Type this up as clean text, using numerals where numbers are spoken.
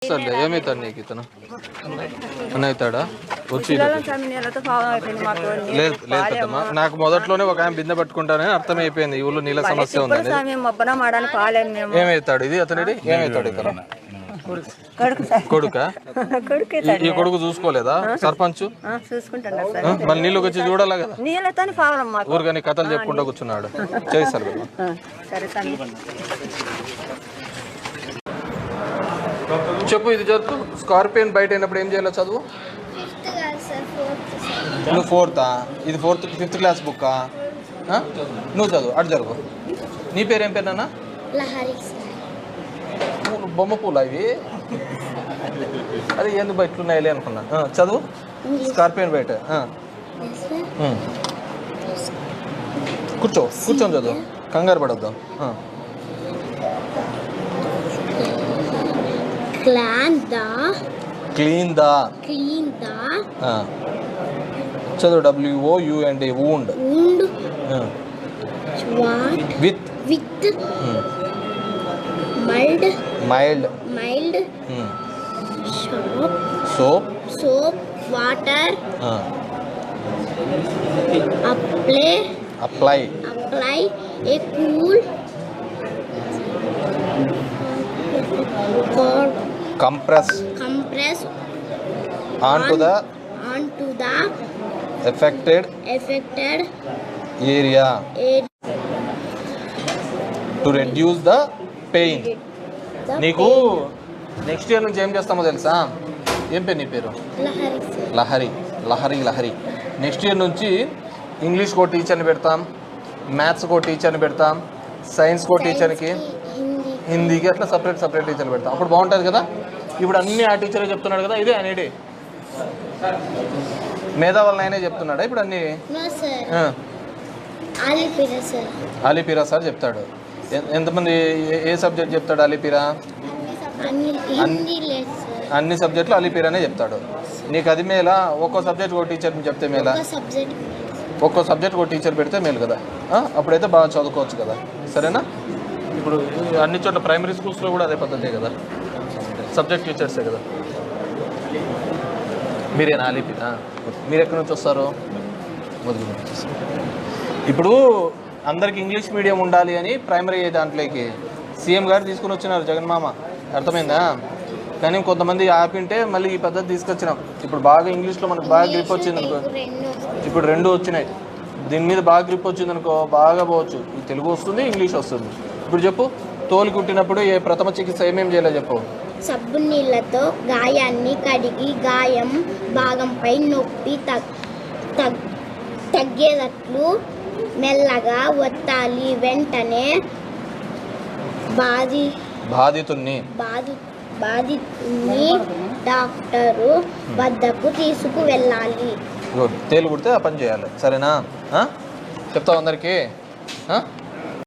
సర్లే ఏమవుతాడు నీకు ఇతను అని అవుతాడా వచ్చి లేదు లేదమ్మా నాకు మొదట్లోనే ఒక ఆయన బిందె పట్టుకుంటానని అర్థమైపోయింది ఈ ఊళ్ళో నీళ్ళ సమస్య ఉందని. ఏమవుతాడు ఇది అతనిది ఏమవుతాడు ఇతను కొడుక ఈ కొడుకు చూసుకోలేదా సర్పంచ్ మళ్ళీ నీళ్ళు వచ్చి చూడాలా కదా ఊరికని కథలు చెప్పుకుంటూ కూర్చున్నాడు చేస్తారు కదా. చెప్పు ఇది చదువు స్కార్పియన్ బయట అయినప్పుడు ఏం చేయాలో చదువు. నువ్వు ఫోర్తా ఇది ఫిఫ్త్ క్లాస్ బుక్కా నువ్వు చదువు అటు జరుగు. నీ పేరు ఏం పేరు నాన్న బొమ్మ పూలా ఇవి అదే ఎందుకు బయట ఉన్నాయిలే అనుకున్నా. చదువు స్కార్పియన్ బయట కూర్చొని చదువు కంగారు పడొద్దాం. క్లీన్ ద చదువు WOUND wound with mild soap water apply a cool compress onto the affected area to reduce the pain. నీకు నెక్స్ట్ ఇయర్ నుంచి ఏం చేస్తామో తెలుసా? ఏం పేరు నీ పేరు? లహరి. నెక్స్ట్ ఇయర్ నుంచి ఇంగ్లీష్ కో టీచర్ని పెడతాం, మ్యాథ్స్ కో టీచర్ని పెడతాం, సైన్స్ కో టీచర్కి, హిందీకి అట్లా సపరేట్ టీచర్లు పెడతాం. అప్పుడు బాగుంటుంది కదా. ఇప్పుడు అన్నీ ఆ టీచరే చెప్తున్నాడు కదా. ఇదే అనేది మేధావాళ్ళని ఆయనే చెప్తున్నాడా ఇప్పుడు అన్నీ? అలీపీరా సార్ చెప్తాడు. ఎంతమంది ఏ సబ్జెక్ట్ చెప్తాడు అలీపీరా? అన్ని సబ్జెక్టులు అలీపీరానే చెప్తాడు. నీకు అది మేలా ఒక్కో సబ్జెక్ట్ ఒక టీచర్ చెప్తే మేలా? ఒక్కో సబ్జెక్ట్ ఒక టీచర్ పెడితే మేలు కదా. అప్పుడైతే బాగా చదువుకోవచ్చు కదా. సరేనా? ఇప్పుడు అన్ని చోట్ల ప్రైమరీ స్కూల్స్లో కూడా అదే పద్ధతే కదా, సబ్జెక్ట్ టీచర్సే కదా. మీరేనా అలీపీరా? మీరు ఎక్కడి నుంచి వస్తారు? మొదటి నుంచి వస్తారు. ఇప్పుడు అందరికి ఇంగ్లీష్ మీడియం ఉండాలి అని ప్రైమరీ దాంట్లోకి సీఎం గారు తీసుకుని వచ్చినారు జగన్మామ, అర్థమైందా? కానీ కొంతమంది ఆపింటే మళ్ళీ ఈ పద్ధతి తీసుకొచ్చినాం. ఇప్పుడు బాగా ఇంగ్లీష్లో మనకు బాగా గ్రిప్ వచ్చింది అనుకో, ఇప్పుడు 2 వచ్చినాయి. దీని మీద బాగా గ్రిప్ వచ్చింది అనుకో బాగా పోవచ్చు. తెలుగు వస్తుంది, ఇంగ్లీష్ వస్తుంది. ఇప్పుడు చెప్పు, తోలు కుట్టినప్పుడు ఏ ప్రథమ చికిత్స ఏమేమి చేయాలో చెప్పు. సబ్బు నీళ్ళతో గాయాన్ని కడిగి గాయం భాగంపై నొప్పి తగ్గేటట్లు మెల్లగా ఒత్తాలి. వెంటనే బాధితుని డాక్టరు వద్దకు తీసుకువెళ్ళాలి. తేలు కుడితే ఆ పని చేయాలి. సరేనా? చెప్తావు అందరికీ.